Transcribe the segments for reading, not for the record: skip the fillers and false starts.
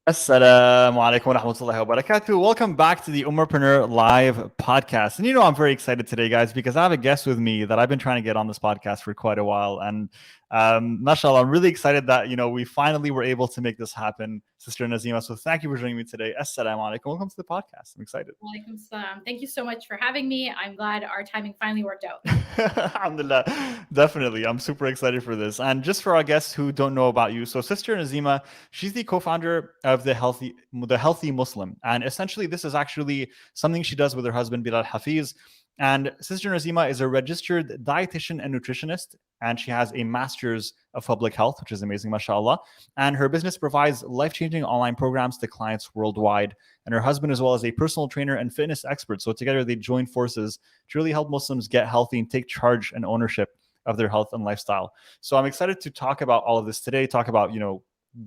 Assalamu alaikum wa rahmatullahi wa barakatuh. Welcome back to the Ummahpreneur live podcast. And I'm very excited today, guys, because I have a guest with me that I've been trying to get on this podcast for quite a while. And mashallah, I'm really excited that, we finally were able to make this happen, Sister Nazima. So thank you for joining me today. Assalamu alaikum. Welcome to the podcast. I'm excited. Walaikum salam. Thank you so much for having me. I'm glad our timing finally worked out. Alhamdulillah. Definitely. I'm super excited for this. And just for our guests who don't know about you, so Sister Nazima, she's the co-founder of the Healthy Muslim. And essentially this is actually something she does with her husband, Belal Hafeez. And Sister Nazima is a registered dietitian and nutritionist, and she has a master's of public health, which is amazing, mashallah. And her business provides life-changing online programs to clients worldwide. And her husband, as well as a personal trainer and fitness expert. So together they join forces to really help Muslims get healthy and take charge and ownership of their health and lifestyle. So I'm excited to talk about all of this today, talk about,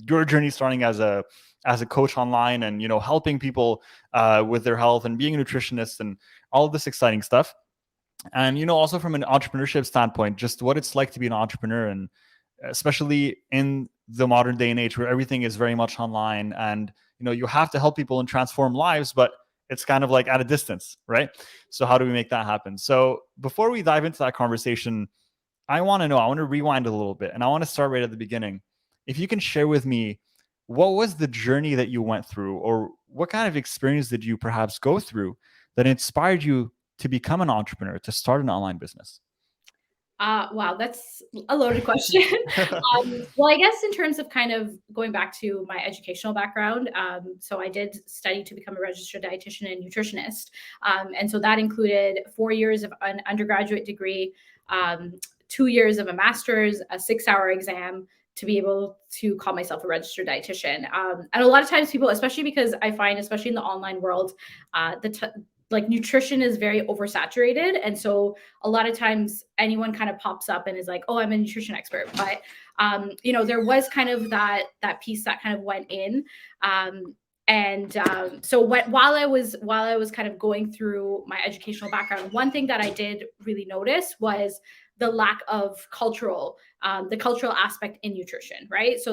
your journey starting as a coach online and, helping people with their health and being a nutritionist and all of this exciting stuff. And, also from an entrepreneurship standpoint, just what it's like to be an entrepreneur, and especially in the modern day and age where everything is very much online, and you have to help people and transform lives, but it's kind of like at a distance, right? So how do we make that happen? So before we dive into that conversation, I want to rewind a little bit, and I want to start right at the beginning. If you can share with me, what was the journey that you went through, or what kind of experience did you perhaps go through that inspired you to become an entrepreneur, to start an online business? Wow, that's a loaded question. Well, I guess in terms of kind of going back to my educational background, so I did study to become a registered dietitian and nutritionist. And so that included 4 years of an undergraduate degree, 2 years of a master's, a 6-hour exam to be able to call myself a registered dietitian. And a lot of times people, especially because I find, especially in the online world, like nutrition is very oversaturated, and so a lot of times anyone kind of pops up and is like, oh, I'm a nutrition expert. But there was kind of that piece that kind of went in. So while I was kind of going through my educational background, one thing that I did really notice was the lack of the cultural aspect in nutrition, right? So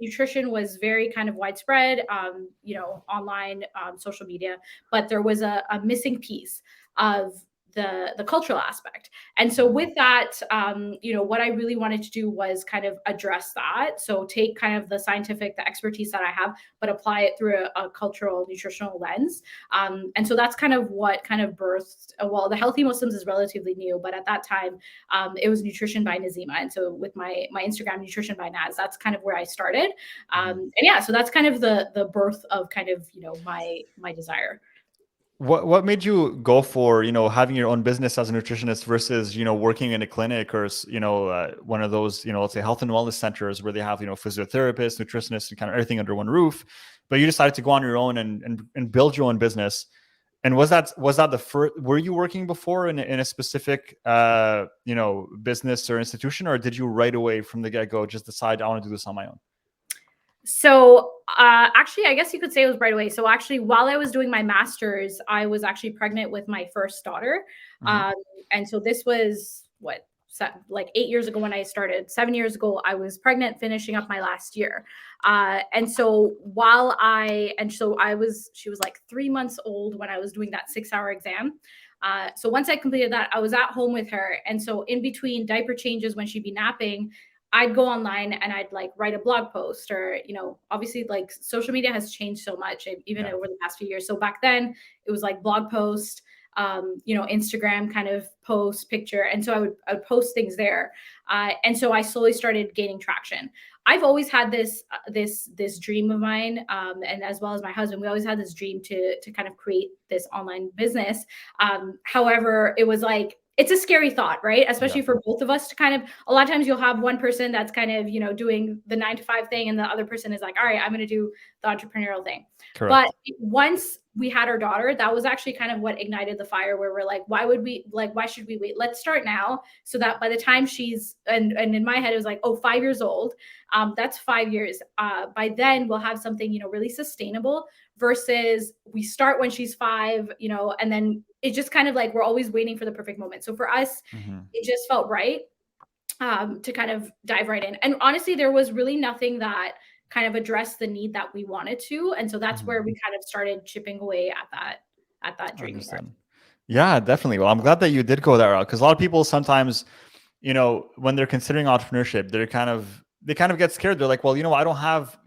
nutrition was very kind of widespread, online, social media, but there was a missing piece of the cultural aspect. And so with that, what I really wanted to do was kind of address that. So take kind of the expertise that I have, but apply it through a cultural nutritional lens. And so that's kind of what kind of birthed, well, the Healthy Muslims is relatively new, but at that time, it was Nutrition by Nazima. And so with my Instagram, Nutrition by Naz, that's kind of where I started. And yeah, so that's kind of the birth of kind of, my desire. What made you go for, having your own business as a nutritionist versus, working in a clinic, or, one of those, let's say health and wellness centers where they have, physiotherapists, nutritionists, and kind of everything under one roof, but you decided to go on your own and build your own business. And was that the first, were you working before in a specific, business or institution, or did you right away from the get-go just decide I want to do this on my own? So actually, I guess you could say it was right away. So actually, while I was doing my master's, I was actually pregnant with my first daughter. Mhm. And so this was like 8 years ago when I started. 7 years ago, I was pregnant, finishing up my last year. And so she was like 3 months old when I was doing that 6-hour exam. So once I completed that, I was at home with her. And so in between diaper changes when she'd be napping, I'd go online and I'd like write a blog post, or, obviously like social media has changed so much, even Yeah. over the past few years. So back then it was like blog post, Instagram kind of post picture. And so I would post things there. And so I slowly started gaining traction. I've always had this dream of mine, and as well as my husband, we always had this dream to kind of create this online business. However, it was like, it's a scary thought, right? Yeah. Especially for both of us to kind of, a lot of times you'll have one person that's kind of, doing the 9 to 5 thing, and the other person is like, all right, I'm going to do the entrepreneurial thing. But Correct. once we had our daughter, that was actually kind of what ignited the fire, where we're like, why should we wait? Let's start now, so that by the time and in my head, it was like, oh, 5 years old. That's 5 years. By then we'll have something, really sustainable, versus we start when she's 5, and then it's just kind of like we're always waiting for the perfect moment. So for us, Mhm. it just felt right, to kind of dive right in. And honestly, there was really nothing that kind of address the need that we wanted to. And so that's where Mhm. we kind of started chipping away at that dream of ours. Understood. Yeah, definitely. Well, I'm glad that you did go that route because a lot of people sometimes, when they're considering entrepreneurship, they kind of get scared. They're like, well, I don't have,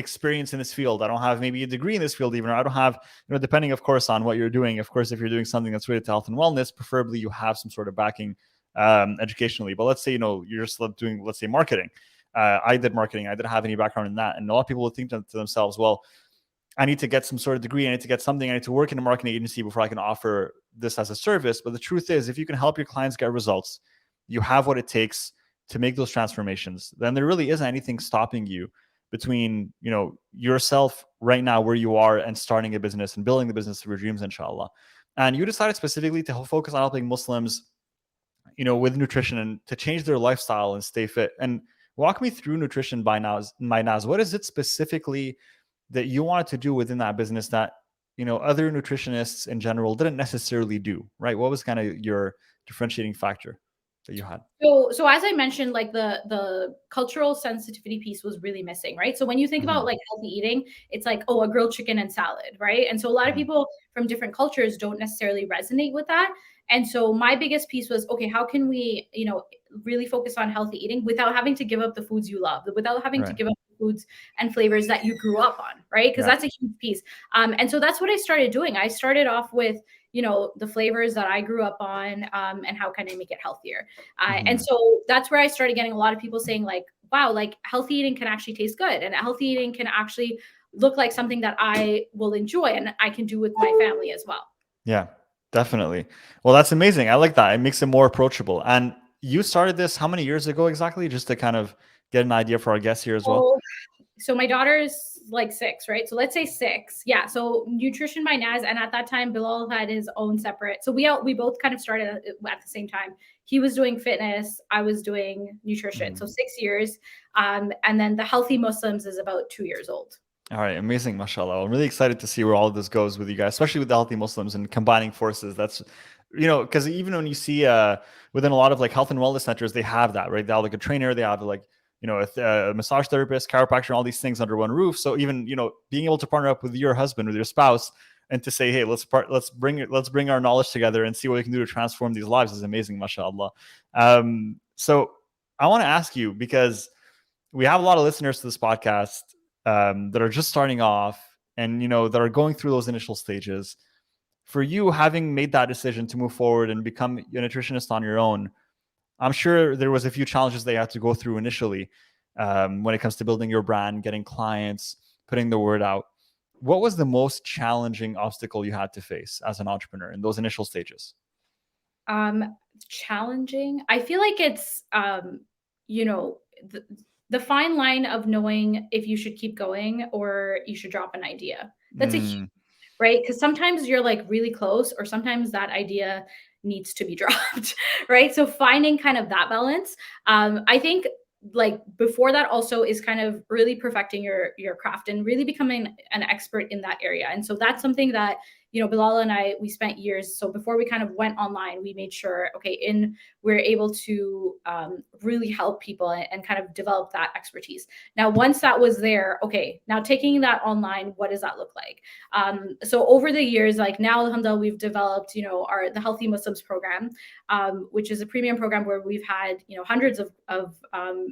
experience in this field. I don't have maybe a degree in this field even, or I don't have, depending of course on what you're doing. Of course, if you're doing something that's related to health and wellness, preferably you have some sort of backing educationally. But let's say, you're just doing, let's say, marketing. I did marketing. I didn't have any background in that. And a lot of people would think to themselves, well, I need to get some sort of degree. I need to get something. I need to work in a marketing agency before I can offer this as a service. But the truth is, if you can help your clients get results, you have what it takes to make those transformations. Then there really isn't anything stopping you between, yourself right now where you are and starting a business and building the business of your dreams, inshallah. And you decided specifically to focus on helping Muslims, with nutrition and to change their lifestyle and stay fit. And walk me through nutrition by Naz. What is it specifically that you wanted to do within that business that other nutritionists in general didn't necessarily do, right? What was kind of your differentiating factor that you had? So as I mentioned, like the cultural sensitivity piece was really missing, right? So when you think about Hmm. like healthy eating, it's like, oh, a grilled chicken and salad, right? And so a lot of Hmm. people from different cultures don't necessarily resonate with that. And so my biggest piece was, okay, how can we, really focus on healthy eating without having to give up the foods you love, without having to Right. give up the foods and flavors that you grew up on, right? Because Yeah. that's a huge piece. And so that's what I started doing. I started off with, the flavors that I grew up on, and how can I make it healthier. And Hmm. so that's where I started getting a lot of people saying, like, wow, like healthy eating can actually taste good, and healthy eating can actually look like something that I will enjoy and I can do with my family as well. Yeah, definitely. Well, that's amazing. I like that. It makes it more approachable. And you started this how many years ago exactly? Just to kind of get an idea for our guests here as well. So my daughter's like 6, right? So let's say 6. Yeah. So Nutrition by Naz, and at that time, Bilal had his own separate. So we both kind of started at the same time. He was doing fitness, I was doing nutrition. So Mhm. 6 years, and then the Healthy Muslims is about 2 years old. All right, amazing, mashallah. I'm really excited to see where all of this goes with you guys, especially with the healthy Muslims and combining forces. That's, because even when you see within a lot of like health and wellness centers, they have that, right? They have like a trainer, they have like, a massage therapist, chiropractor, and all these things under one roof. So even, being able to partner up with your husband, with your spouse, and to say, hey, let's bring our knowledge together and see what we can do to transform these lives is amazing, mashallah. So I want to ask you, because we have a lot of listeners to this podcast that are just starting off and that are going through those initial stages. For you, having made that decision to move forward and become a nutritionist on your own, I'm sure there was a few challenges they had to go through initially, when it comes to building your brand, getting clients, putting the word out. What was the most challenging obstacle you had to face as an entrepreneur in those initial stages? Challenging. I feel like it's, you know, the fine line of knowing if you should keep going or you should drop an idea. That's a huge, Mm, right? Because sometimes you're like really close, or sometimes that idea needs to be dropped, right? So finding kind of that balance. I think like before that also is kind of really perfecting your craft and really becoming an expert in that area. And so that's something that, Bilal and I, we spent years. So before we kind of went online, we made sure, okay, we're able to really help people and kind of develop that expertise. Now, once that was there, okay, now taking that online, what does that look like? So over the years, like now, alhamdulillah, we've developed, the Healthy Muslims program, which is a premium program where we've had, hundreds of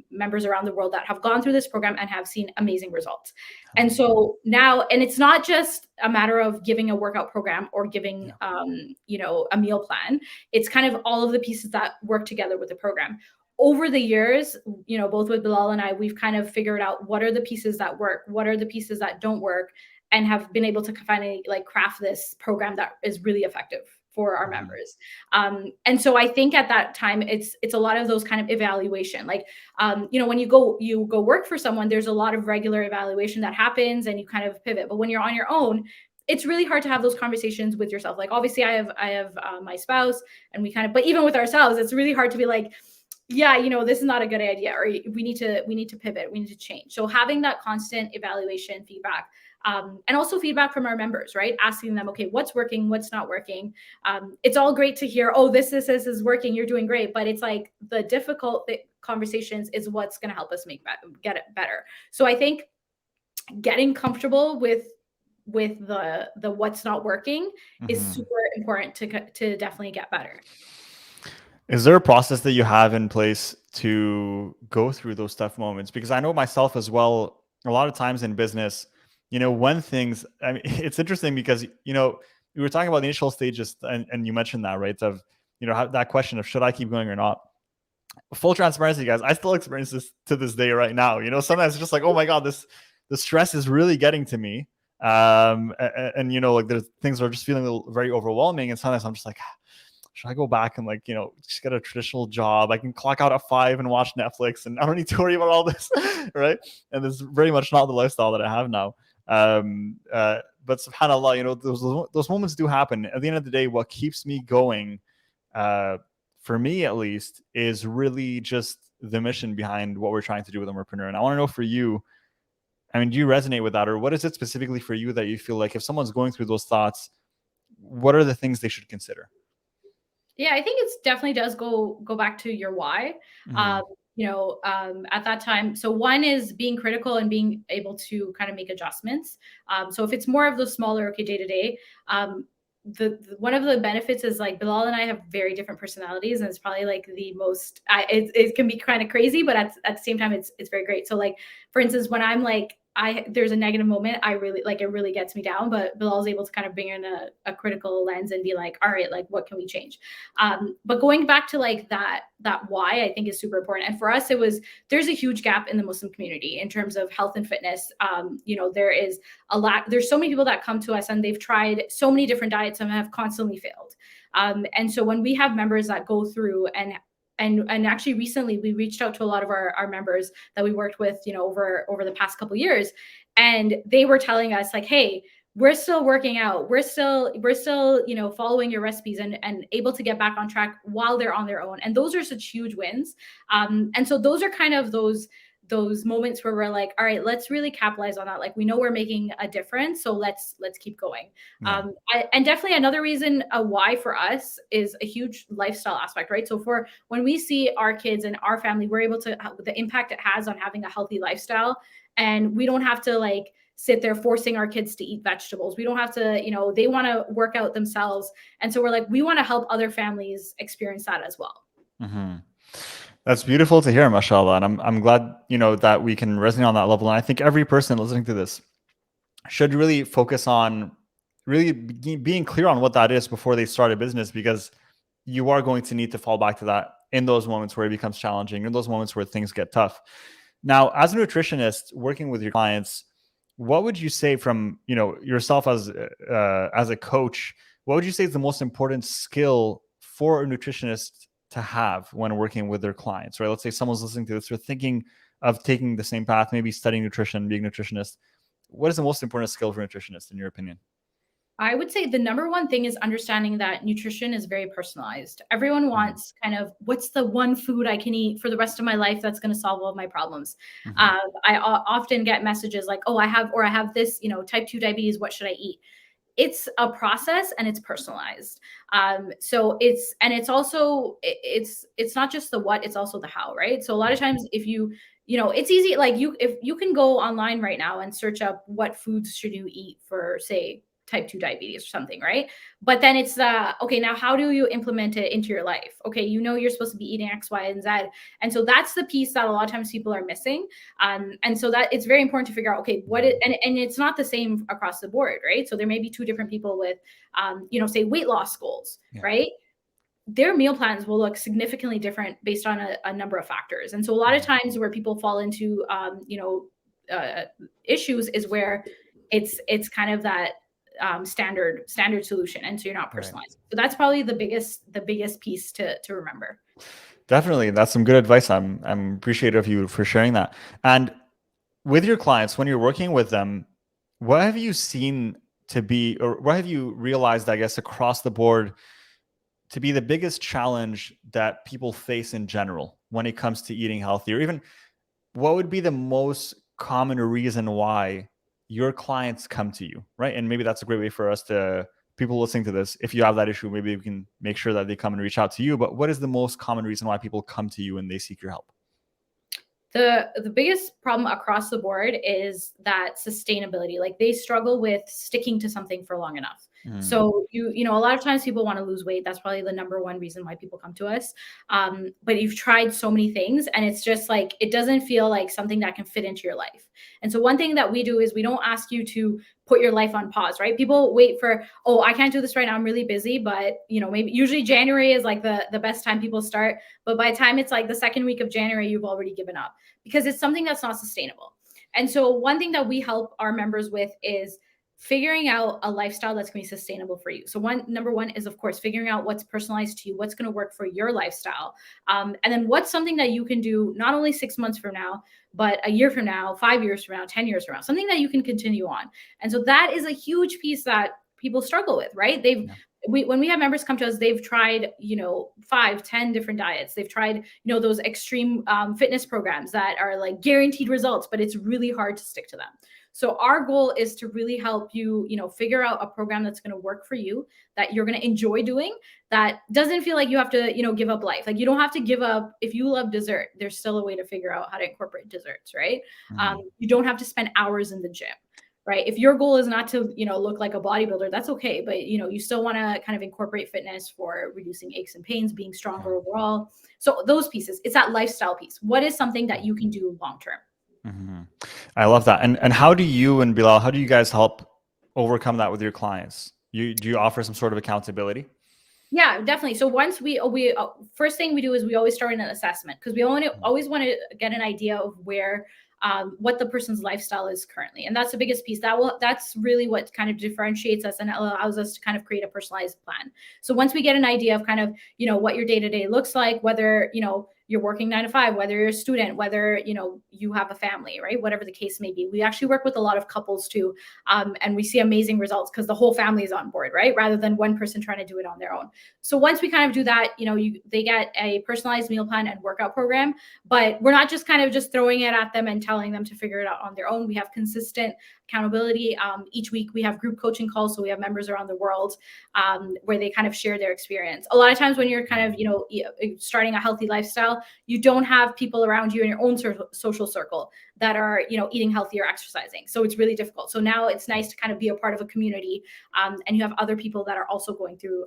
members around the world that have gone through this program and have seen amazing results. And alhamdulillah. so now, and it's not just a matter of giving a workout program or giving, Yeah. a meal plan. It's kind of all of the pieces that work together with the program. Over the years, both with Bilal and I, we've kind of figured out what are the pieces that work, what are the pieces that don't work, and have been able to finally like craft this program that is really effective for our Mhm. members. And so I think at that time, it's a lot of those kind of evaluation. Like, when you go work for someone, there's a lot of regular evaluation that happens, and you kind of pivot. But when you're on your own, it's really hard to have those conversations with yourself. Like, obviously, I have my spouse, and we kind of, but even with ourselves, it's really hard to be like, yeah, this is not a good idea, or we need to pivot, we need to change. So having that constant evaluation, feedback, and also feedback from our members, right? Asking them, okay, what's working, what's not working. It's all great to hear, oh, this is working, you're doing great, but it's like the difficult conversations is what's going to help us get it better. So I think getting comfortable with the what's not working is Mhm. super important to definitely get better. Is there a process that you have in place to go through those tough moments? Because I know myself as well, a lot of times in business, when things, I mean, it's interesting because, we were talking about the initial stages and you mentioned that, right? Of, that question of should I keep going or not? Full transparency, guys, I still experience this to this day right now. Sometimes it's just like, oh my God, the stress is really getting to me. And like there's things are just feeling very overwhelming. And sometimes I'm just like, should I go back and just get a traditional job? I can clock out at 5 and watch Netflix, and I don't need to worry about all this, right? And this is very much not the lifestyle that I have now. But subhanallah, those moments do happen. At the end of the day, what keeps me going, for me at least, is really just the mission behind what we're trying to do with Ummahpreneur. And I want to know for you, I mean, do you resonate with that, or what is it specifically for you that you feel like if someone's going through those thoughts, what are the things they should consider? Yeah, I think it's definitely does go back to your why. Mm-hmm. At that time, so one is being critical and being able to kind of make adjustments. So if it's more of the smaller, okay, day to day, the one of the benefits is like Bilal and I have very different personalities, and it's probably like the most. It can be kind of crazy, but at the same time, it's very great. So like for instance, when I'm like there's a negative moment, I really like it really gets me down, but Bilal's able to kind of bring in a critical lens and be like, all right, like what can we change? But going back to like that why I think is super important. And for us, there's a huge gap in the Muslim community in terms of health and fitness. There is a lack. There's so many people that come to us and they've tried so many different diets and have constantly failed. And so when we have members that go through and actually recently we reached out to a lot of our members that we worked with, over the past couple of years, and they were telling us like, hey, we're still working out, we're still following your recipes and able to get back on track while they're on their own. And those are such huge wins. And so those are kind of those moments where we're like, all right, let's really capitalize on that. Like we know we're making a difference, so let's keep going. Yeah. And definitely another reason why for us is a huge lifestyle aspect, right? So for when we see our kids and our family, we're able to the impact it has on having a healthy lifestyle, and we don't have to like sit there forcing our kids to eat vegetables. We don't have to, they want to work out themselves. And so we're like, we want to help other families experience that as well. Mm-hmm. That's beautiful to hear, mashallah. And I'm glad, that we can resonate on that level. And I think every person listening to this should really focus on really being clear on what that is before they start a business, because you are going to need to fall back to that in those moments where it becomes challenging, in those moments where things get tough. Now, as a nutritionist working with your clients, what would you say from, yourself as a coach, what would you say is the most important skill for a nutritionist to have when working with their clients, right? Let's say someone's listening to this, they're thinking of taking the same path, maybe studying nutrition, being a nutritionist. What is the most important skill for a nutritionist in your opinion? I would say the number one thing is understanding that nutrition is very personalized. Everyone Mm-hmm. wants kind of what's the one food I can eat for the rest of my life that's going to solve all of my problems. Mm-hmm. Often get messages like, "Oh, I have this, type 2 diabetes. What should I eat?" It's a process and it's personalized. So it's also it's not just the what, it's also the how, right? So a lot of times if it's easy, like if you can go online right now and search up what foods should you eat for, say, type 2 diabetes or something, right? But then it's okay, now how do you implement it into your life? Okay, you're supposed to be eating X, Y, and Z. And so that's the piece that a lot of times people are missing. And so that it's very important to figure out, okay, and it's not the same across the board, right? So there may be two different people with, say weight loss goals, Yeah. right? Their meal plans will look significantly different based on a number of factors. And so a lot of times where people fall into, issues is where it's kind of that standard solution, and so you're not Right. personalized. So that's probably the biggest piece to remember. Definitely. That's some good advice. I'm appreciative of you for sharing that. And with your clients, when you're working with them, what have you seen to be, or what have you realized, I guess, across the board to be the biggest challenge that people face in general when it comes to eating healthy? Or even what would be the most common reason why your clients come to you, right? And maybe that's a great way for us to, people listening to this, if you have that issue, maybe we can make sure that they come and reach out to you. But what is the most common reason why people come to you and they seek your help? The biggest problem across the board is that sustainability. Like they struggle with sticking to something for long enough. So you know, a lot of times people want to lose weight. That's probably the number one reason why people come to us. But you've tried so many things, and it's just like it doesn't feel like something that can fit into your life. And so one thing that we do is we don't ask you to put your life on pause, right? People wait for, oh, I can't do this right now, I'm really busy. But you know, maybe usually January is like the best time people start. But by the time it's like the second week of January, you've already given up because it's something that's not sustainable. And so one thing that we help our members with is figuring out a lifestyle that's going to be sustainable for you. So number one is, of course, figuring out what's personalized to you, what's going to work for your lifestyle. And then what's something that you can do not only 6 months from now, but a year from now, 5 years from now, 10 years from now, something that you can continue on. And so that is a huge piece that people struggle with, right? When we have members come to us, they've tried, 5, 10 different diets. They've tried, those extreme fitness programs that are like guaranteed results, but it's really hard to stick to them. So our goal is to really help you, figure out a program that's going to work for you, that you're going to enjoy doing, that doesn't feel like you have to, give up life. Like you don't have to give up. If you love dessert, there's still a way to figure out how to incorporate desserts, right? You don't have to spend hours in the gym. Right. If your goal is not to, look like a bodybuilder, that's okay. But, you still want to kind of incorporate fitness for reducing aches and pains, being stronger overall. So those pieces, it's that lifestyle piece. What is something that you can do long term? I love that. And how do you and Belal, how do you guys help overcome that with your clients? Do you offer some sort of accountability? Yeah, definitely. So once we first thing we do is we always start in an assessment because we always want to get an idea of where what the person's lifestyle is currently. And that's the biggest piece. That's really what kind of differentiates us and allows us to kind of create a personalized plan. So once we get an idea of kind of, what your day-to-day looks like, whether, you're working 9 to 5, whether you're a student, whether, you have a family, right? Whatever the case may be. We actually work with a lot of couples too. And we see amazing results because the whole family is on board, right? Rather than one person trying to do it on their own. So once we kind of do that, they get a personalized meal plan and workout program, but we're not just kind of just throwing it at them and telling them to figure it out on their own. We have consistent accountability. Each week we have group coaching calls. So we have members around the world where they kind of share their experience. A lot of times when you're kind of, starting a healthy lifestyle, you don't have people around you in your own social circle that are, eating healthy or exercising. So it's really difficult. So now it's nice to kind of be a part of a community and you have other people that are also going through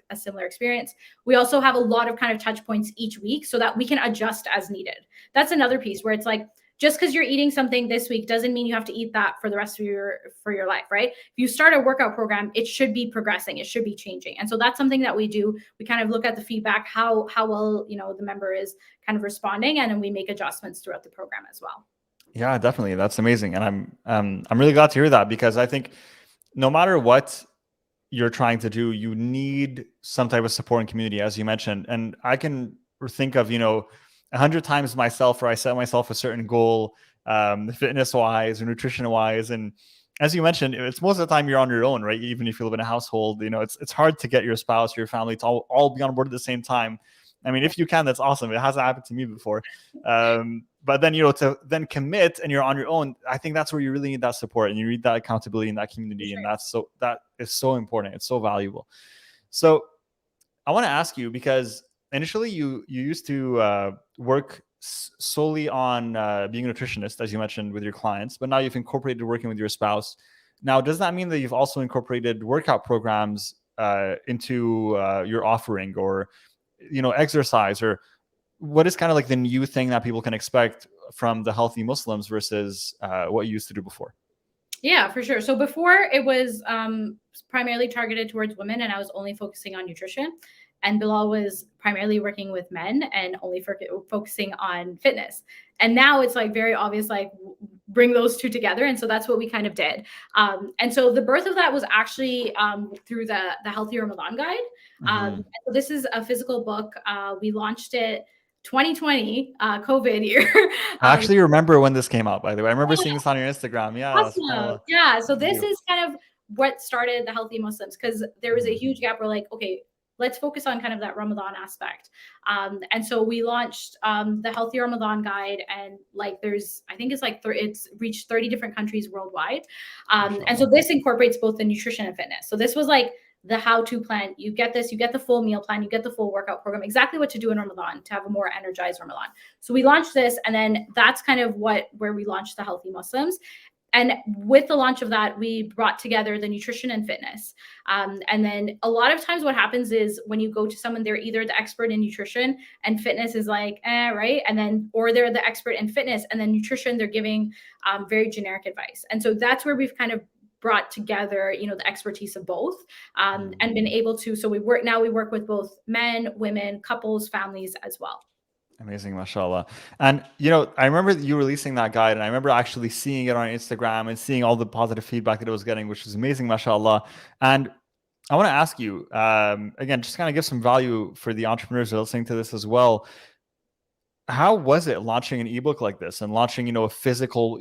a similar experience. We also have a lot of kind of touch points each week so that we can adjust as needed. That's another piece where it's like, just because you're eating something this week doesn't mean you have to eat that for the rest of your life, right? If you start a workout program, it should be progressing, it should be changing. And so that's something that we do. We kind of look at the feedback, how well, the member is kind of responding, and then we make adjustments throughout the program as well. Yeah, definitely. That's amazing. And I'm really glad to hear that, because I think no matter what you're trying to do, you need some type of support and community, as you mentioned. And I can think of, 100 times myself where I set myself a certain goal, fitness wise or nutrition wise. And as you mentioned, it's most of the time you're on your own, right? Even if you live in a household, it's hard to get your spouse or your family to all be on board at the same time. I mean, if you can, that's awesome. It hasn't happened to me before. But then, to then commit and you're on your own, I think that's where you really need that support and you need that accountability in that community. Sure. And that is so important. It's so valuable. So I want to ask you, because initially you used to work solely on being a nutritionist, as you mentioned, with your clients, but now you've incorporated working with your spouse. Now, does that mean that you've also incorporated workout programs into your offering, or, exercise, or what is kind of like the new thing that people can expect from the healthy Muslims versus what you used to do before? Yeah, for sure. So before it was primarily targeted towards women and I was only focusing on nutrition. And Belal was primarily working with men and only focusing on fitness. And now it's like very obvious, like bring those two together. And so that's what we kind of did. And so the birth of that was actually through the Healthy Ramadan Guide. So this is a physical book. We launched it 2020, COVID year. I actually remember when this came out, by the way. I remember seeing this on your Instagram. Yeah. Awesome. Yeah. So this is kind of what started the Healthy Muslims, because there was a huge gap where like, okay, let's focus on kind of that Ramadan aspect. And so we launched the Healthy Ramadan Guide, and like I think it's like it's reached 30 different countries worldwide. And so this incorporates both the nutrition and fitness. So this was like the how-to plan. You get this, you get the full meal plan, you get the full workout program, exactly what to do in Ramadan to have a more energized Ramadan. So we launched this, and then that's kind of where we launched the Healthy Muslims. And with the launch of that, we brought together the nutrition and fitness. And then a lot of times what happens is when you go to someone, they're either the expert in nutrition and fitness is like, right? And then, or they're the expert in fitness and then nutrition, they're giving very generic advice. And so that's where we've kind of brought together, the expertise of both, and been able to, so we work with both men, women, couples, families as well. Amazing, mashallah. And I remember you releasing that guide, and I remember actually seeing it on Instagram and seeing all the positive feedback that it was getting, which was amazing, mashallah. And I want to ask you, again, just kind of give some value for the entrepreneurs that are listening to this as well. How was it launching an ebook like this and launching, a physical,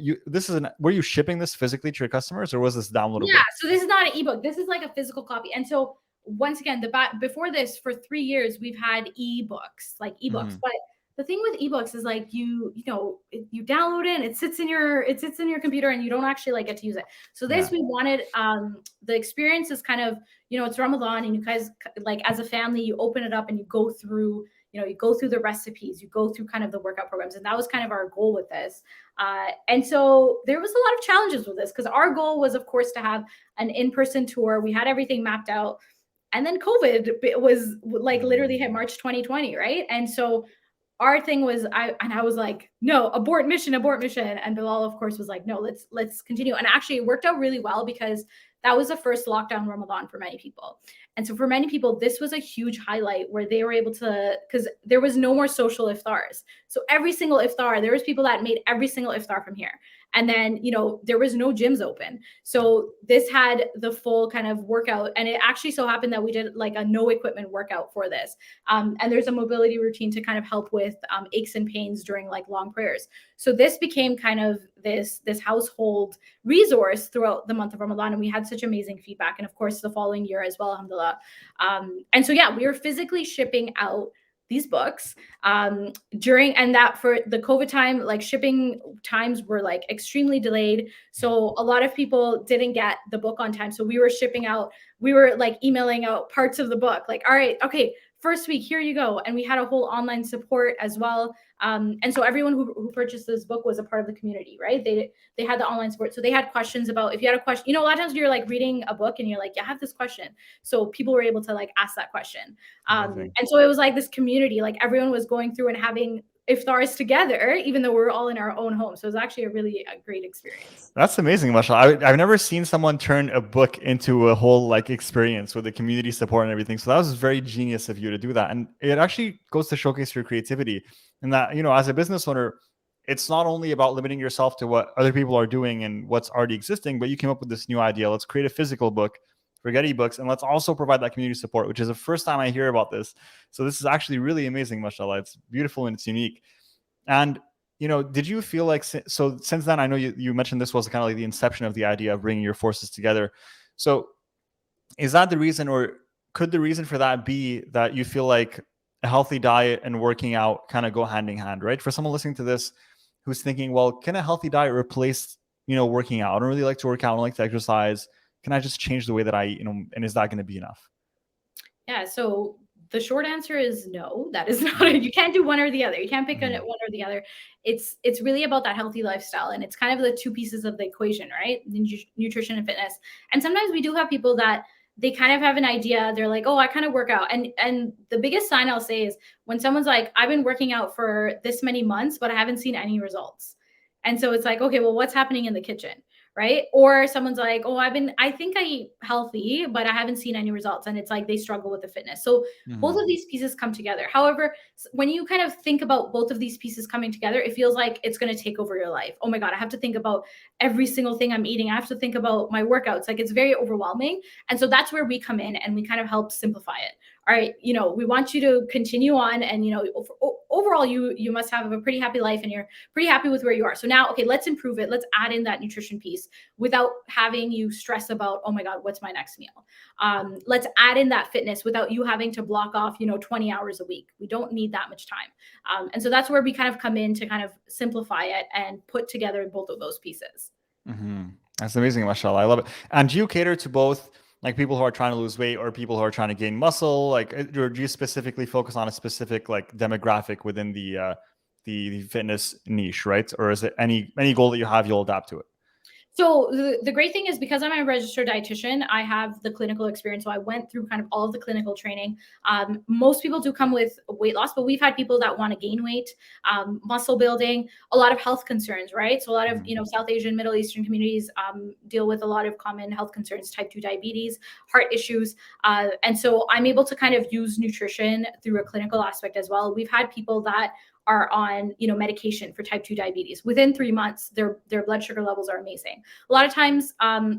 were you shipping this physically to your customers, or was this downloadable? Yeah, so this is not an ebook. This is like a physical copy. And so once again, before this, for 3 years, we've had ebooks, but the thing with ebooks is like you download it and it sits in your computer and you don't actually like get to use it. So this, we wanted the experience is kind of, it's Ramadan and you guys, like as a family, you open it up and you go through the recipes, you go through kind of the workout programs. And that was kind of our goal with this. And so there was a lot of challenges with this because our goal was, of course, to have an in-person tour. We had everything mapped out. And then COVID was like literally hit March 2020, right? And so our thing was, I was like, no, abort mission. And Belal, of course, was like, no, let's continue. And actually it worked out really well because that was the first lockdown Ramadan for many people. And so for many people, this was a huge highlight where they were able to, because there was no more social iftars. So every single iftar, there was people that made every single iftar from here. And then, there was no gyms open. So this had the full kind of workout. And it actually so happened that we did like a no equipment workout for this. And there's a mobility routine to kind of help with aches and pains during like long prayers. So this became kind of this household resource throughout the month of Ramadan. And we had such amazing feedback. And of course, the following year as well, alhamdulillah. And so, yeah, we were physically shipping out these books during, and that for the COVID time, like shipping times were like extremely delayed. So a lot of people didn't get the book on time. So we were like emailing out parts of the book, like, all right, okay, first week, here you go. And we had a whole online support as well. And so everyone who purchased this book was a part of the community, right? They had the online support. So they had questions about, if you had a question, a lot of times you're like reading a book and you're like, yeah, I have this question. So people were able to like ask that question. And so it was like this community, like everyone was going through and having iftars together, even though we're all in our own home. So it was actually a great experience. That's amazing, mashallah. I've never seen someone turn a book into a whole like experience with the community support and everything. So that was very genius of you to do that. And it actually goes to showcase your creativity. And that, as a business owner, it's not only about limiting yourself to what other people are doing and what's already existing, but you came up with this new idea. Let's create a physical book, forget ebooks, and let's also provide that community support, which is the first time I hear about this. So this is actually really amazing, mashallah. It's beautiful and it's unique. And, did you feel like, so since then, I know you mentioned this was kind of like the inception of the idea of bringing your forces together. So is that the reason, or could the reason for that be that you feel like a healthy diet and working out kind of go hand in hand, right? For someone listening to this who's thinking, well, can a healthy diet replace, working out? I don't really like to work out. I don't like to exercise. Can I just change the way that I eat, and is that going to be enough? Yeah. So the short answer is no, that is not it. You can't do one or the other. You can't pick one or the other. It's really about that healthy lifestyle. And it's kind of the two pieces of the equation, right? Nutrition and fitness. And sometimes we do have people that they kind of have an idea. They're like, oh, I kind of work out. And the biggest sign I'll say is when someone's like, I've been working out for this many months, but I haven't seen any results. And so it's like, okay, well, what's happening in the kitchen? Right? Or someone's like, oh, I think I eat healthy, but I haven't seen any results. And it's like they struggle with the fitness. So both of these pieces come together. However, when you kind of think about both of these pieces coming together, it feels like it's going to take over your life. Oh my God, I have to think about every single thing I'm eating. I have to think about my workouts. Like it's very overwhelming. And so that's where we come in and we kind of help simplify it. All right, we want you to continue on, and overall you must have a pretty happy life and you're pretty happy with where you are. So now, okay, let's improve it. Let's add in that nutrition piece without having you stress about, oh my God, what's my next meal? Let's add in that fitness without you having to block off 20 hours a week. We don't need that much time. And so that's where we kind of come in to kind of simplify it and put together both of those pieces. That's amazing, mashallah. I love it. And do you cater to both like people who are trying to lose weight or people who are trying to gain muscle? Like, or do you specifically focus on a specific like demographic within the fitness niche, right? Or is it any goal that you have, you'll adapt to it? So the great thing is, because I'm a registered dietitian, I have the clinical experience. So I went through kind of all of the clinical training. Most people do come with weight loss, but we've had people that want to gain weight, muscle building, a lot of health concerns, right? So a lot of, South Asian, Middle Eastern communities deal with a lot of common health concerns, type 2 diabetes, heart issues. And so I'm able to kind of use nutrition through a clinical aspect as well. We've had people that are on medication for type 2 diabetes. Within 3 months, their blood sugar levels are amazing. A lot of times,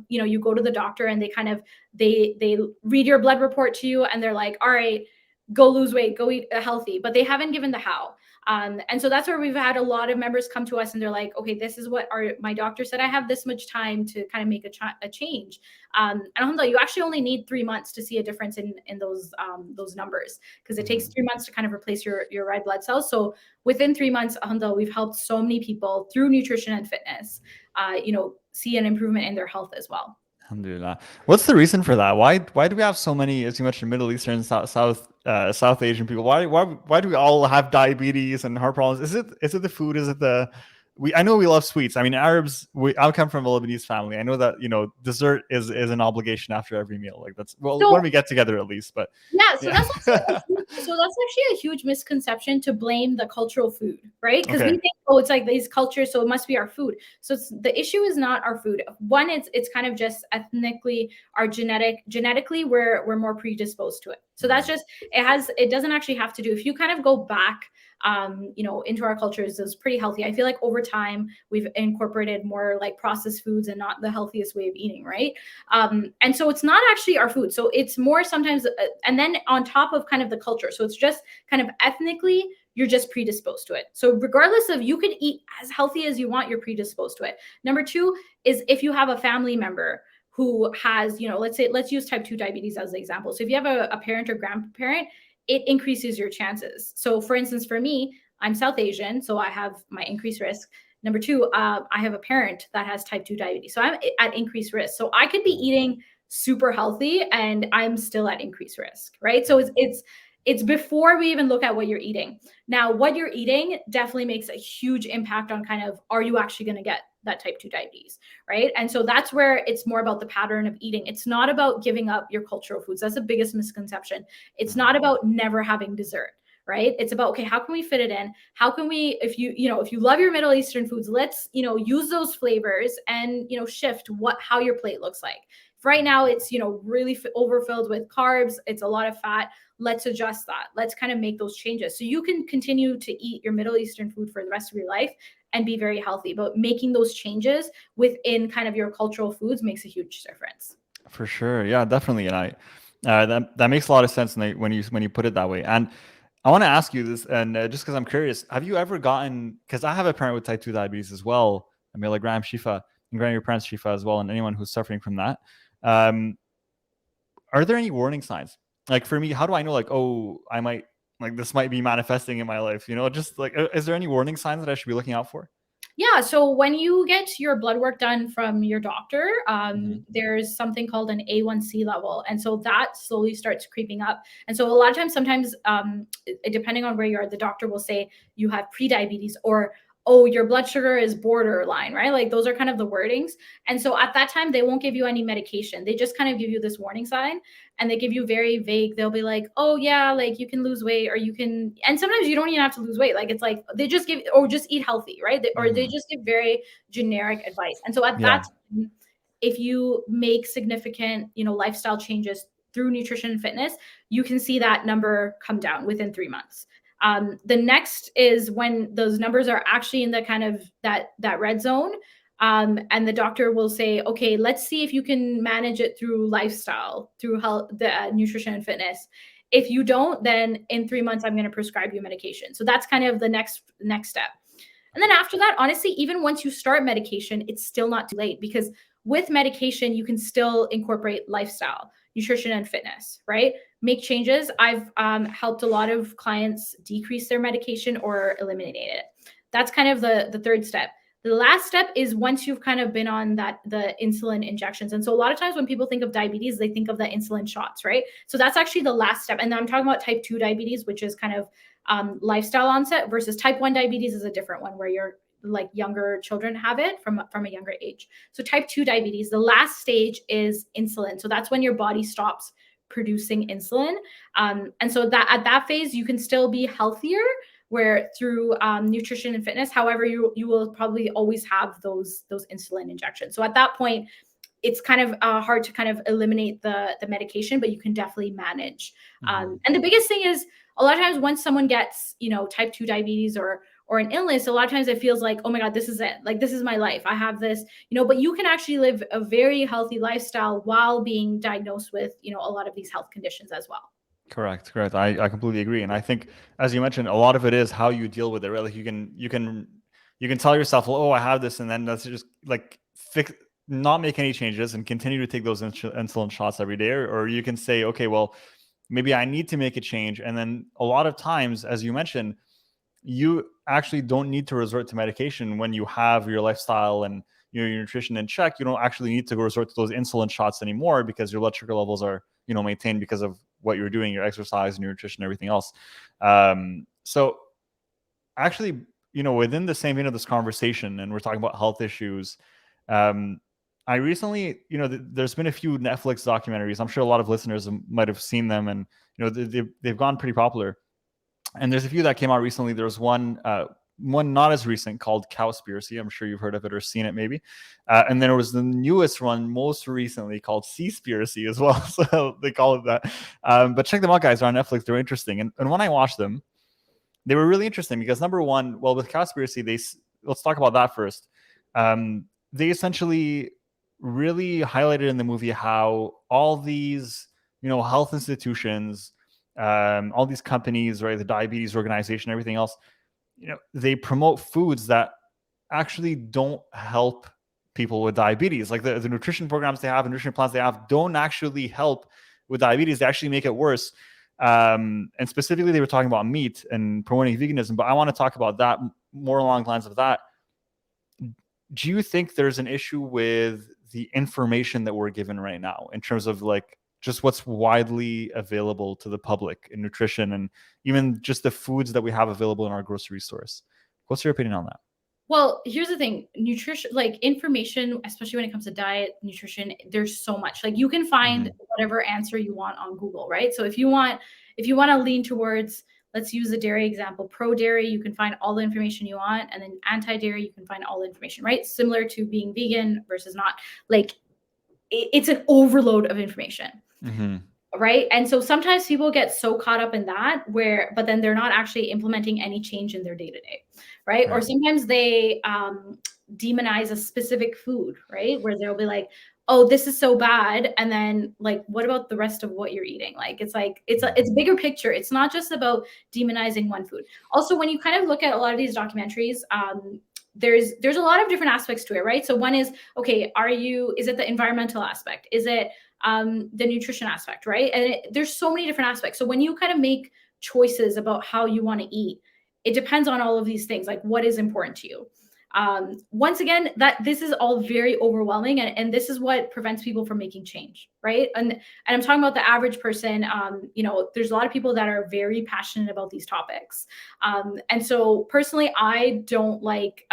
you go to the doctor and they read your blood report to you and they're like, all right, go lose weight, go eat healthy, but they haven't given the how. And so that's where we've had a lot of members come to us and they're like, okay, this is what my doctor said. I have this much time to kind of make a change. And alhamdulillah, you actually only need 3 months to see a difference in those numbers, because it takes 3 months to kind of replace your red blood cells. So within 3 months, alhamdulillah, we've helped so many people through nutrition and fitness, see an improvement in their health as well. Alhamdulillah. What's the reason for that? Why do we have so many, as you mentioned, Middle Eastern, South Asian people? Why do we all have diabetes and heart problems? Is it the food? Is it I know we love sweets. I mean, Arabs. I come from a Lebanese family. I know that dessert is an obligation after every meal. Like that's when we get together at least. But yeah, so that's actually a huge misconception to blame the cultural food, right? Because we think, oh, it's like these cultures, so it must be our food. So the issue is not our food. One, it's kind of just ethnically, our genetically, we're more predisposed to it. So that's just, it doesn't actually have to do, if you kind of go back into our cultures, is pretty healthy. I feel like over time we've incorporated more like processed foods and not the healthiest way of eating, right? And so it's not actually our food. So it's more sometimes, and then on top of kind of the culture. So it's just kind of ethnically, you're just predisposed to it. So regardless of, you could eat as healthy as you want, you're predisposed to it. Number two is, if you have a family member who has, let's use type 2 diabetes as an example. So if you have a parent or grandparent, it increases your chances. So for instance, for me, I'm South Asian, so I have my increased risk. Number two, I have a parent that has type 2 diabetes, so I'm at increased risk. So I could be eating super healthy and I'm still at increased risk, right? So it's before we even look at what you're eating. Now, what you're eating definitely makes a huge impact on kind of, are you actually going to get that type 2 diabetes, right? And so that's where it's more about the pattern of eating. It's not about giving up your cultural foods. That's the biggest misconception. It's not about never having dessert, right? It's about, okay, how can we fit it in? How can we, if you love your Middle Eastern foods, let's, use those flavors and, shift how your plate looks like. If right now it's, really overfilled with carbs, it's a lot of fat, let's adjust that. Let's kind of make those changes so you can continue to eat your Middle Eastern food for the rest of your life and be very healthy. But making those changes within kind of your cultural foods makes a huge difference. For sure, yeah, definitely, and that makes a lot of sense when you put it that way. And I want to ask you this, and just because I'm curious, have you ever gotten? Because I have a parent with type 2 diabetes as well. I mean, like grant Shifa and grant your parents Shifa as well, and anyone who's suffering from that. Are there any warning signs? Like for me, how do I know? Like, oh, I might this might be manifesting in my life. Just like, is there any warning signs that I should be looking out for? Yeah, so when you get your blood work done from your doctor, there's something called an A1C level. And so that slowly starts creeping up. And so a lot of times, sometimes, depending on where you are, the doctor will say you have prediabetes, or, oh, your blood sugar is borderline, right? Like those are kind of the wordings. And so at that time, they won't give you any medication. They just kind of give you this warning sign, and they give you very vague. They'll be like, oh yeah, like you can lose weight, or you can, and sometimes you don't even have to lose weight. Like it's like they just give, or just eat healthy, right? Or they just give very generic advice. And so at that time, if you make significant, lifestyle changes through nutrition and fitness, you can see that number come down within 3 months. The next is when those numbers are actually in the kind of that red zone. And the doctor will say, okay, let's see if you can manage it through lifestyle, through health, nutrition and fitness. If you don't, then in 3 months, I'm going to prescribe you medication. So that's kind of the next step. And then after that, honestly, even once you start medication, it's still not too late, because with medication, you can still incorporate lifestyle, nutrition and fitness, right? Make changes. I've helped a lot of clients decrease their medication or eliminate it. That's kind of the third step. The last step is once you've kind of been on the insulin injections. And so a lot of times when people think of diabetes, they think of the insulin shots, right? So that's actually the last step. And I'm talking about type 2 diabetes, which is kind of lifestyle onset, versus type 1 diabetes is a different one where you're like younger children have it from a younger age. So type 2 diabetes, the last stage is insulin. So that's when your body stops producing insulin. And so that at that phase, you can still be healthier, where through nutrition and fitness. However, you will probably always have those insulin injections. So at that point, it's kind of hard to kind of eliminate the medication, but you can definitely manage. And the biggest thing is a lot of times once someone gets, type 2 diabetes or an illness, a lot of times it feels like, oh my God, this is it. Like, this is my life. I have this, but you can actually live a very healthy lifestyle while being diagnosed with, a lot of these health conditions as well. Correct. I completely agree. And I think, as you mentioned, a lot of it is how you deal with it, right? Like you can tell yourself, well, oh, I have this, and then let's just like not make any changes and continue to take those insulin shots every day. Or you can say, okay, well, maybe I need to make a change. And then a lot of times, as you mentioned, you actually don't need to resort to medication when you have your lifestyle and your nutrition in check. You don't actually need to resort to those insulin shots anymore because your blood sugar levels are, maintained because of what you're doing, your exercise and your nutrition, everything else. So actually, within the same vein of this conversation, and we're talking about health issues, I recently, there's been a few Netflix documentaries. I'm sure a lot of listeners might have seen them, and they've gone pretty popular. And there's a few that came out recently. There's one not as recent called Cowspiracy. I'm sure you've heard of it or seen it maybe. And then there was the newest one most recently called Seaspiracy as well. So they call it that. But check them out, guys. They're on Netflix. They're interesting. And when I watched them, they were really interesting because number one, well, with Cowspiracy, let's talk about that first. They essentially really highlighted in the movie how all these, health institutions, all these companies, right, the diabetes organization, everything else, they promote foods that actually don't help people with diabetes. Like the nutrition programs they have, and nutrition plans they have, don't actually help with diabetes. They actually make it worse. And specifically, they were talking about meat and promoting veganism, but I want to talk about that more along the lines of that. Do you think there's an issue with the information that we're given right now in terms of like just what's widely available to the public in nutrition, and even just the foods that we have available in our grocery stores? What's your opinion on that? Well, here's the thing, nutrition, like information, especially when it comes to diet, nutrition, there's so much. Like you can find whatever answer you want on Google, right? So if you want to lean towards, let's use the dairy example, pro dairy, you can find all the information you want, and then anti-dairy, you can find all the information, right? Similar to being vegan versus not. Like it's an overload of information. Right. And so sometimes people get so caught up in that but then they're not actually implementing any change in their day to day. Right. Or sometimes they demonize a specific food, right, where they'll be like, oh, this is so bad. And then like, what about the rest of what you're eating? Like, it's a bigger picture. It's not just about demonizing one food. Also, when you kind of look at a lot of these documentaries, there's a lot of different aspects to it, right? So one is, okay, is it the environmental aspect? Is it the nutrition aspect, right? And there's so many different aspects. So when you kind of make choices about how you want to eat, it depends on all of these things, like what is important to you. Once again, that this is all very overwhelming, and this is what prevents people from making change, right? And I'm talking about the average person. There's a lot of people that are very passionate about these topics, and so personally, I don't like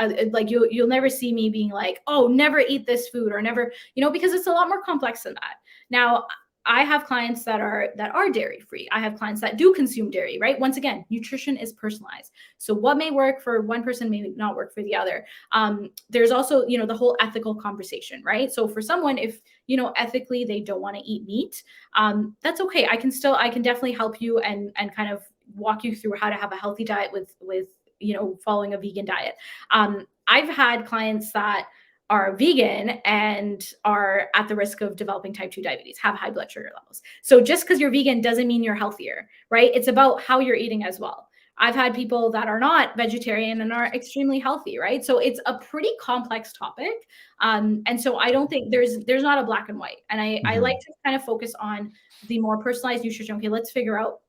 you'll never see me being like, oh, never eat this food, or never, because it's a lot more complex than that. Now, I have clients that are dairy free. I have clients that do consume dairy, right? Once again, nutrition is personalized. So what may work for one person may not work for the other. There's also, the whole ethical conversation, right? So for someone, if, ethically they don't want to eat meat, that's okay. I can definitely help you and kind of walk you through how to have a healthy diet with following a vegan diet. I've had clients that are vegan and are at the risk of developing type 2 diabetes, have high blood sugar levels. So just because you're vegan doesn't mean you're healthier, right? It's about how you're eating as well. I've had people that are not vegetarian and are extremely healthy, right? So it's a pretty complex topic. And so I don't think there's not a black and white. And I like to kind of focus on the more personalized nutrition. Okay, let's figure out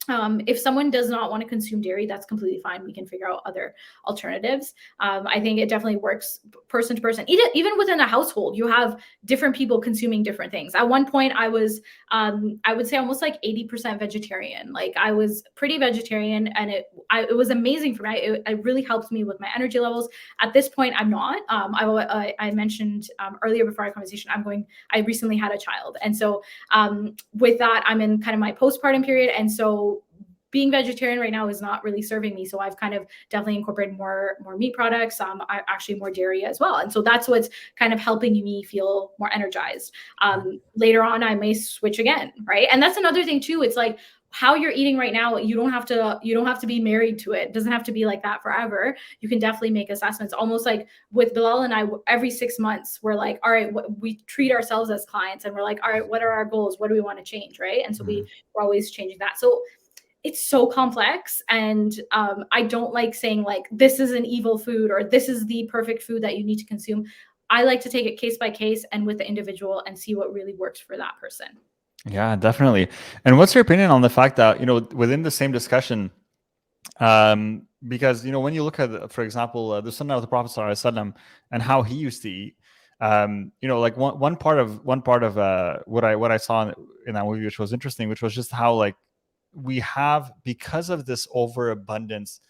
If someone does not want to consume dairy, that's completely fine. We can figure out other alternatives. I think it definitely works person to person. Even within a household, you have different people consuming different things. At one point, I would say almost like 80% vegetarian. Like I was pretty vegetarian, and it was amazing for me. It really helped me with my energy levels. At this point, I'm not. I mentioned earlier before our conversation, I recently had a child, and so with that, I'm in kind of my postpartum period, and so being vegetarian right now is not really serving me. So I've kind of definitely incorporated more meat products, actually more dairy as well. And so that's what's kind of helping me feel more energized. Later on, I may switch again, right? And that's another thing too. It's like how you're eating right now, you don't have to be married to it. It doesn't have to be like that forever. You can definitely make assessments. Almost like with Belal and I, every 6 months, we're like, all right, we treat ourselves as clients, and we're like, all right, what are our goals? What do we want to change, right? And so we're always changing that. So it's so complex, and I don't like saying like this is an evil food or this is the perfect food that you need to consume. I like to take it case by case and with the individual and see what really works for that person. Yeah, definitely. And what's your opinion on the fact that, within the same discussion, because, when you look at, for example, the Sunnah of the Prophet ﷺ and how he used to eat, like one part of what I saw in that movie, which was interesting, which was just how like we have, because of this overabundance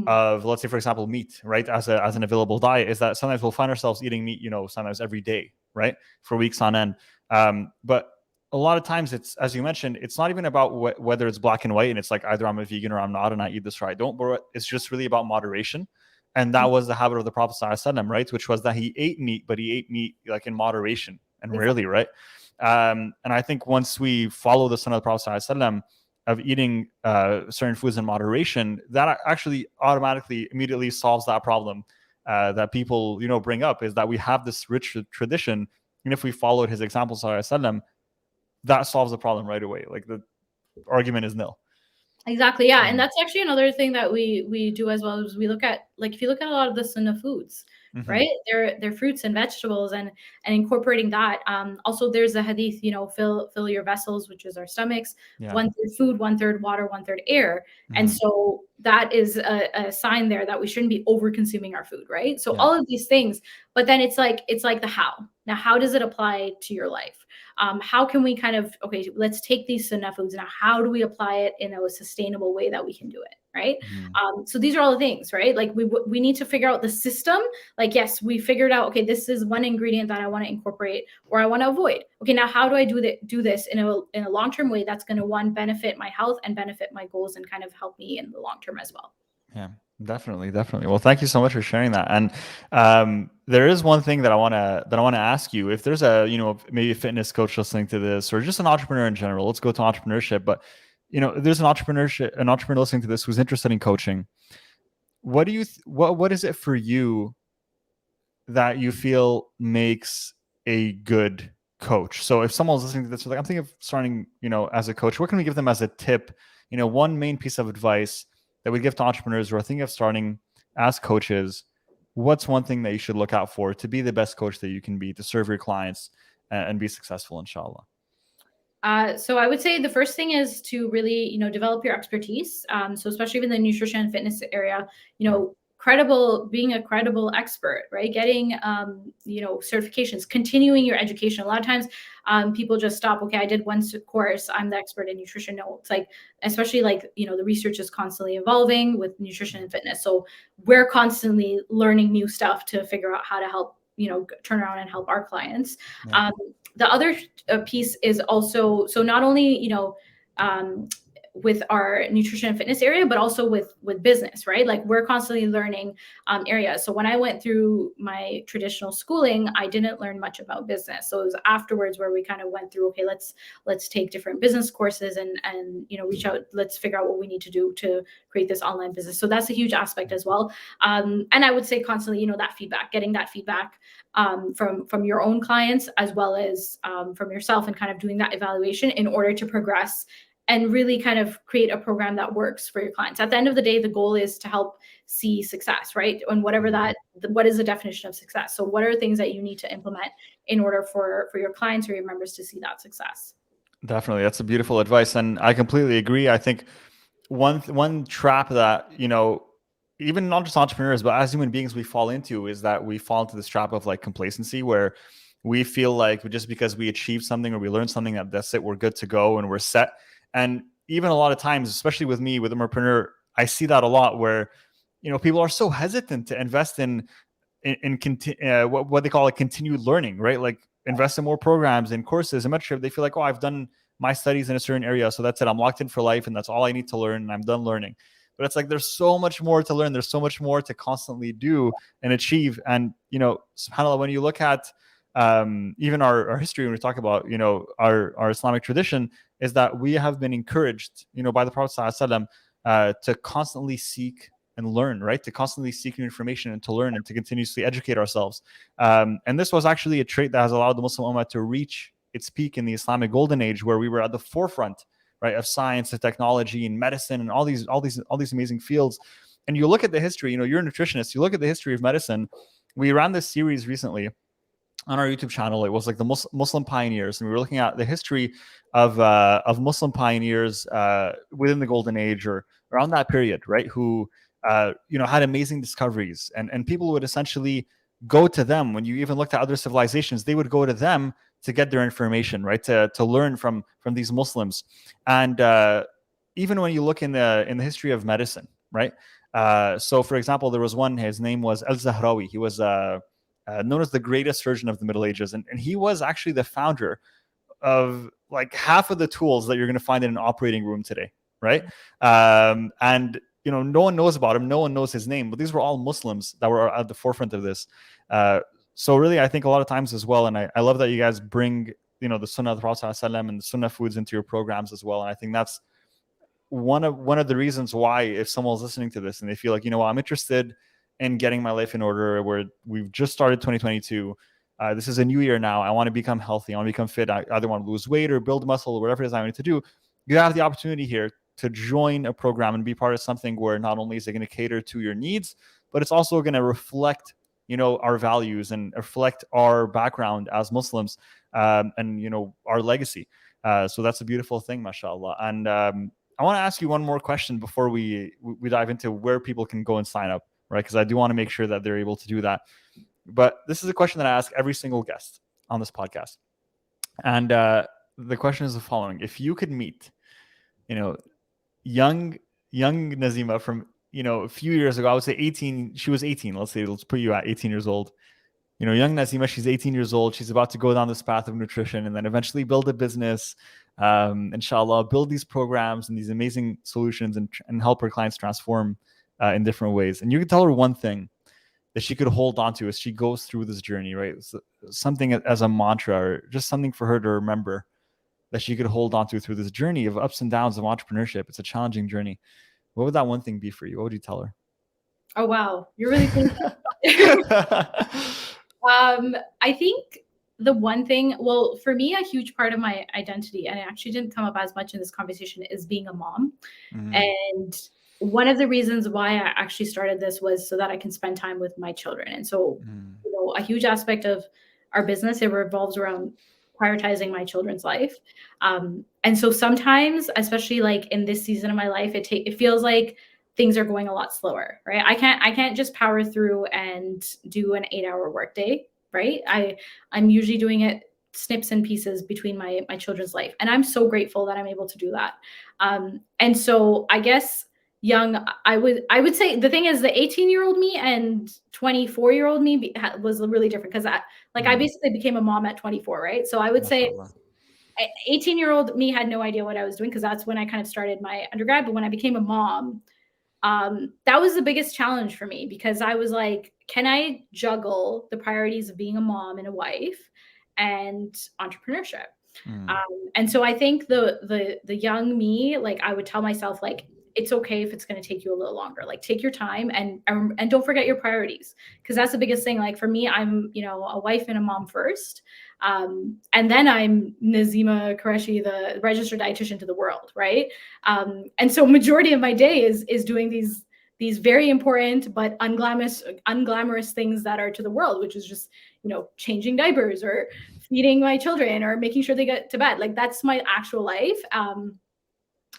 of, let's say, for example, meat, right, as an available diet, is that sometimes we'll find ourselves eating meat, sometimes every day, right, for weeks on end. But a lot of times, it's, as you mentioned, it's not even about whether it's black and white and it's like either I'm a vegan or I'm not and I eat this or I don't, but it's just really about moderation. And that was the habit of the Prophet ﷺ, right, which was that he ate meat, but he ate meat like in moderation and rarely, right? And I think once we follow the Sunnah of the Prophet ﷺ of eating certain foods in moderation, that actually automatically immediately solves that problem that people bring up, is that we have this rich tradition, and if we followed his example, sallallahu, that solves the problem right away. Like the argument is nil. Exactly. Yeah. And that's actually another thing that we do as well, is we look at, like, if you look at a lot of the Sunnah foods, right? They're fruits and vegetables, and incorporating that. Also there's a hadith, fill your vessels, which is our stomachs, 1/3 food, 1/3 water, 1/3 air. And so that is a sign there that we shouldn't be over consuming our food, right? So all of these things, but then it's like the how. Now, how does it apply to your life? How can we kind of, okay, let's take these Sunnah foods. Now, how do we apply it in a sustainable way that we can do it, right? So these are all the things, right? Like we need to figure out the system. Like, yes, we figured out, okay, this is one ingredient that I want to incorporate or I want to avoid. Okay, now how do I do this in a long-term way that's going to, one, benefit my health and benefit my goals and kind of help me in the long term as well. Yeah, definitely. Well, thank you so much for sharing that. And there is one thing that I want to ask you. If there's a, maybe a fitness coach listening to this, or just an entrepreneur in general, let's go to entrepreneurship. But there's an entrepreneur listening to this who's interested in coaching. What do you what is it for you that you feel makes a good coach? So if someone's listening to this, like, I'm thinking of starting, as a coach, what can we give them as a tip? One main piece of advice that we give to entrepreneurs who are thinking of starting as coaches. What's one thing that you should look out for to be the best coach that you can be, to serve your clients and be successful, inshallah? So I would say the first thing is to really, develop your expertise. So especially in the nutrition and fitness area, being a credible expert, right? Getting, certifications, continuing your education. A lot of times people just stop. Okay, I did one course, I'm the expert in nutrition. No, it's like, especially like, the research is constantly evolving with nutrition and fitness. So we're constantly learning new stuff to figure out how to help, turn around and help our clients. The other piece is also, so not only, with our nutrition and fitness area, but also with business, right? Like we're constantly learning areas. So when I went through my traditional schooling, I didn't learn much about business. So it was afterwards where we kind of went through, okay, let's take different business courses and reach out, let's figure out what we need to do to create this online business. So that's a huge aspect as well. And I would say constantly, that feedback, getting that feedback from your own clients, as well as from yourself, and kind of doing that evaluation in order to progress and really kind of create a program that works for your clients. At the end of the day, the goal is to help see success, right? And what is the definition of success? So what are things that you need to implement in order for your clients or your members to see that success? Definitely. That's a beautiful advice. And I completely agree. I think one trap that, you know, even not just entrepreneurs, but as human beings, we fall into is that we fall into this trap of like complacency where we feel like just because we achieved something or we learned something that that's it, we're good to go and we're set. And even a lot of times, especially with me, with Ummahpreneur, I see that a lot where, you know, people are so hesitant to invest in what they call a continued learning, right? Like invest in more programs and courses and mentorship. They feel like, oh, I've done my studies in a certain area, so that's it. I'm locked in for life, and that's all I need to learn, and I'm done learning. But it's like there's so much more to learn. There's so much more to constantly do and achieve. And you know, subhanallah, when you look at even our history, when we talk about, you know, our Islamic tradition, is that we have been encouraged, you know, by the Prophet ﷺ, to constantly seek and learn, right? To constantly seek new information and to learn and to continuously educate ourselves. And this was actually a trait that has allowed the Muslim Ummah to reach its peak in the Islamic golden age, where we were at the forefront, right, of science and technology and medicine and all these amazing fields. And you look at the history, you know, you're a nutritionist, you look at the history of medicine. We ran this series recently on our YouTube channel. It was like the Muslim pioneers, and we were looking at the history of Muslim pioneers within the Golden Age or around that period, right? Who you know, had amazing discoveries, and people would essentially go to them. When you even looked at other civilizations, they would go to them to get their information, right? To learn from these Muslims. And even when you look in the history of medicine, right? So, for example, there was one. His name was al-Zahrawi. He was known as the greatest surgeon of the Middle Ages. And he was actually the founder of like half of the tools that you're going to find in an operating room today, right? And you know, no one knows about him, no one knows his name, but these were all Muslims that were at the forefront of this. So really, I think a lot of times as well, and I love that you guys bring, you know, the Sunnah of the Prophet ﷺ and the Sunnah foods into your programs as well. And I think that's one of the reasons why, if someone's listening to this and they feel like, you know what, I'm interested in getting my life in order, where we've just started 2022, this is a new year now, I want to become healthy, I want to become fit, I either want to lose weight or build muscle or whatever it is I need to do, you have the opportunity here to join a program and be part of something where not only is it going to cater to your needs, but it's also going to reflect, you know, our values and reflect our background as Muslims, and you know, our legacy. So that's a beautiful thing, mashallah. And I want to ask you one more question before we dive into where people can go and sign up, right? Because I do want to make sure that they're able to do that. But this is a question that I ask every single guest on this podcast, and the question is the following: if you could meet, you know, young Nazima from, you know, a few years ago, I would say 18. She was 18. Let's put you at 18 years old. You know, young Nazima, she's 18 years old. She's about to go down this path of nutrition and then eventually build a business, inshallah, build these programs and these amazing solutions and help her clients transform in different ways. And you can tell her one thing that she could hold on to as she goes through this journey, right? So something as a mantra or just something for her to remember that she could hold on to through this journey of ups and downs of entrepreneurship. It's a challenging journey. What would that one thing be for you? What would you tell her? Oh wow, you're really thinking. I think the one thing, well, for me, a huge part of my identity, and it actually didn't come up as much in this conversation, is being a mom. And one of the reasons why I actually started this was so that I can spend time with my children. And so, you know, a huge aspect of our business, it revolves around prioritizing my children's life. And so sometimes, especially like in this season of my life, it feels like things are going a lot slower, right? I can't just power through and do an 8-hour workday, right? I'm usually doing it snips and pieces between my children's life, and I'm so grateful that I'm able to do that. And so I guess young, I would say the thing is the 18-year-old me and 24-year-old me was really different because I basically became a mom at 24, right? So I would say 18-year-old me had no idea what I was doing because that's when I kind of started my undergrad. But when I became a mom, that was the biggest challenge for me because I was like, can I juggle the priorities of being a mom and a wife and entrepreneurship? And so I think the young me, like I would tell myself, like, it's okay if it's going to take you a little longer. Like, take your time and don't forget your priorities, because that's the biggest thing. Like for me, I'm, you know, a wife and a mom first. And then I'm Nazima Qureshi, the registered dietitian to the world, right? And so majority of my day is doing these very important but unglamorous things that are to the world, which is just, you know, changing diapers or feeding my children or making sure they get to bed. Like that's my actual life.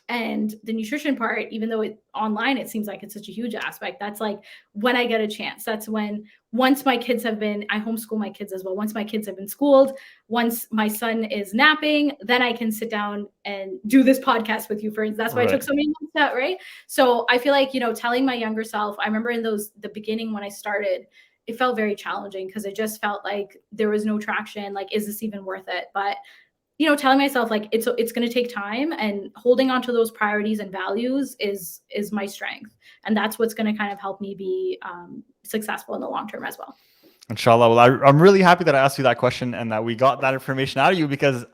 And the nutrition part, even though online it seems like it's such a huge aspect, that's like when I get a chance. That's when, once my kids have been, I homeschool my kids as well. Once my kids have been schooled, once my son is napping, then I can sit down and do this podcast with you. For instance, that's why I took so many months out, right? So I feel like, telling my younger self, I remember in the beginning when I started, it felt very challenging because it just felt like there was no traction. Like, is this even worth it? But telling myself like it's going to take time, and holding on to those priorities and values is my strength, and that's what's going to kind of help me be successful in the long term as well. Inshallah. Well, I'm really happy that I asked you that question and that we got that information out of you, because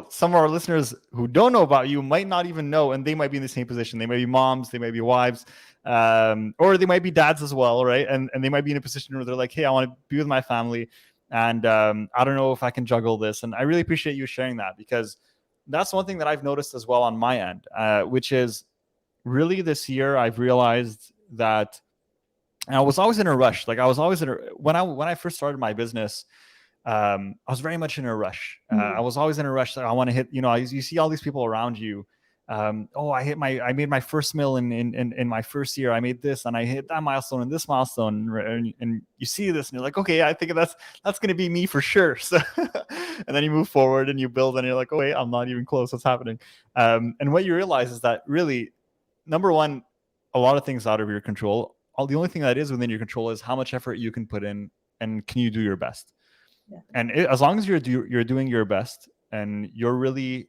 some of our listeners who don't know about you might not even know, and they might be in the same position. They may be moms, they may be wives, or they might be dads as well, right? And they might be in a position where they're like, hey, I want to be with my family, and I don't know if I can juggle this. And I really appreciate you sharing that, because that's one thing that I've noticed as well on my end, which is really this year I've realized that. And I was always in a rush. Like I was always when I first started my business, I was very much in a rush. I was always in a rush. Like I want to hit, you see all these people around you. I made my first mill in my first year. I made this and I hit that milestone and this milestone. And you see this and you're like, okay, I think that's going to be me for sure. So, and then you move forward and you build and you're like, oh wait, I'm not even close. What's happening? And what you realize is that really, number one, a lot of things out of your control. The only thing that is within your control is how much effort you can put in, and can you do your best. Yeah. And as long as you're doing your best, and you're really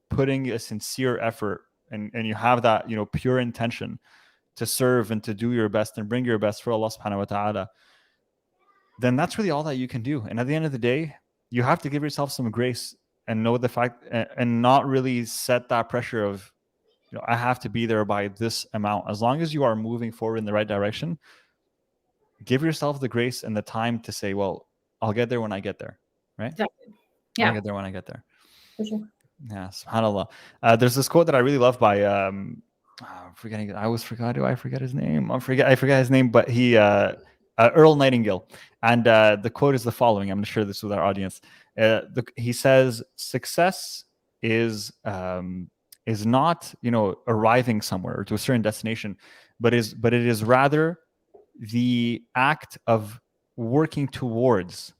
putting a sincere effort, and you have that pure intention to serve and to do your best and bring your best for Allah subhanahu wa ta'ala, then that's really all that you can do. And at the end of the day, you have to give yourself some grace and know the fact, and not really set that pressure of I have to be there by this amount. As long as you are moving forward in the right direction, give yourself the grace and the time to say, well, I'll get there when I get there, right? Exactly. Yeah. I'll get there when I get there. For sure. Yeah, subhanAllah. There's this quote that I really love by, I'm forgetting, I always forgot, do I forget his name? I forget his name, but he, Earl Nightingale. And the quote is the following. I'm going to share this with our audience. He says, success is not arriving somewhere or to a certain destination, but it is rather the act of working towards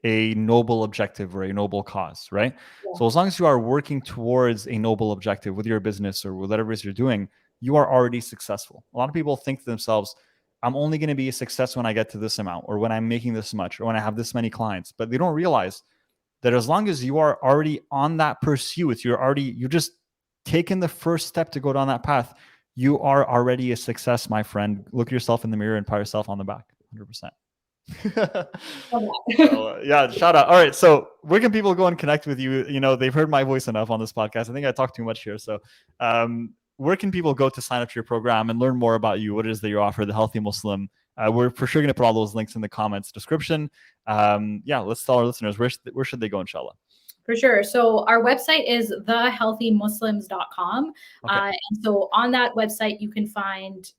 a noble objective or a noble cause, right? Yeah. So as long as you are working towards a noble objective with your business or with whatever it is you're doing, you are already successful. A lot of people think to themselves, I'm only going to be a success when I get to this amount, or when I'm making this much, or when I have this many clients. But they don't realize that as long as you are already on that pursuit, you're just taken the first step to go down that path, you are already a success, my friend. Look yourself in the mirror and pat yourself on the back. 100%. So, yeah, shout out. All right, so where can people go and connect with you? They've heard my voice enough on this podcast. I think I talk too much here. So where can people go to sign up to your program and learn more about you, what it is that you offer, the Healthy Muslim? We're for sure going to put all those links in the comments description. Let's tell our listeners, where should they go, inshallah? For sure. So our website is thehealthymuslims.com. Okay. And so on that website, you can find,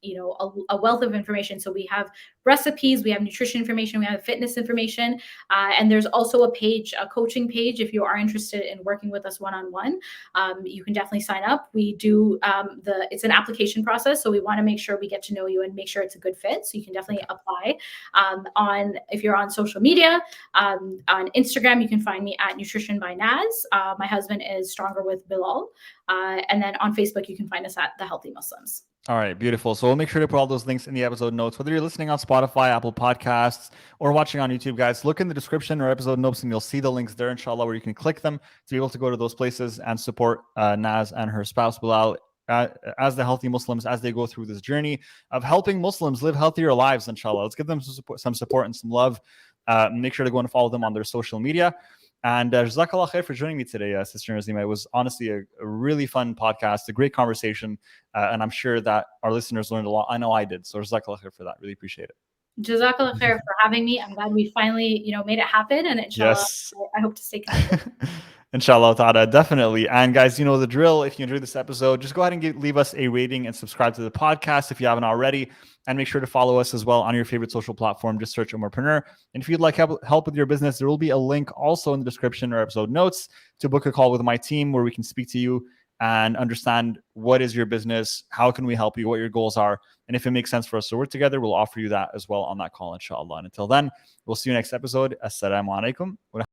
a wealth of information. So we have recipes, we have nutrition information, we have fitness information. And there's also a coaching page. If you are interested in working with us one-on-one, you can definitely sign up. We do it's an application process. So we want to make sure we get to know you and make sure it's a good fit. So you can definitely apply. If you're on social media, on Instagram, you can find me at Nutrition by Naz. My husband is Stronger with Belal. And then on Facebook, you can find us at The Healthy Muslims. All right, beautiful. So we'll make sure to put all those links in the episode notes. Whether you're listening on Spotify, Apple Podcasts, or watching on YouTube, guys, look in the description or episode notes and you'll see the links there, inshallah, where you can click them to be able to go to those places and support Naz and her spouse, Belal, as the Healthy Muslims, as they go through this journey of helping Muslims live healthier lives, inshallah. Let's give them some support and some love. Make sure to go and follow them on their social media. And Jazakallah khair for joining me today, Sister Nazima. It was honestly a really fun podcast, a great conversation. And I'm sure that our listeners learned a lot. I know I did. So Jazakallah khair for that. Really appreciate it. Jazakallah khair for having me. I'm glad we finally, made it happen. And inshallah, yes. I hope to stay connected. Inshallah ta'ala, definitely. And guys, you know the drill. If you enjoyed this episode, just go ahead and leave us a rating and subscribe to the podcast if you haven't already. And make sure to follow us as well on your favorite social platform. Just search Ummahpreneur. And if you'd like help with your business, there will be a link also in the description or episode notes to book a call with my team where we can speak to you and understand what is your business, how can we help you, what your goals are. And if it makes sense for us to work together, we'll offer you that as well on that call, inshallah. And until then, we'll see you next episode. Assalamu alaikum.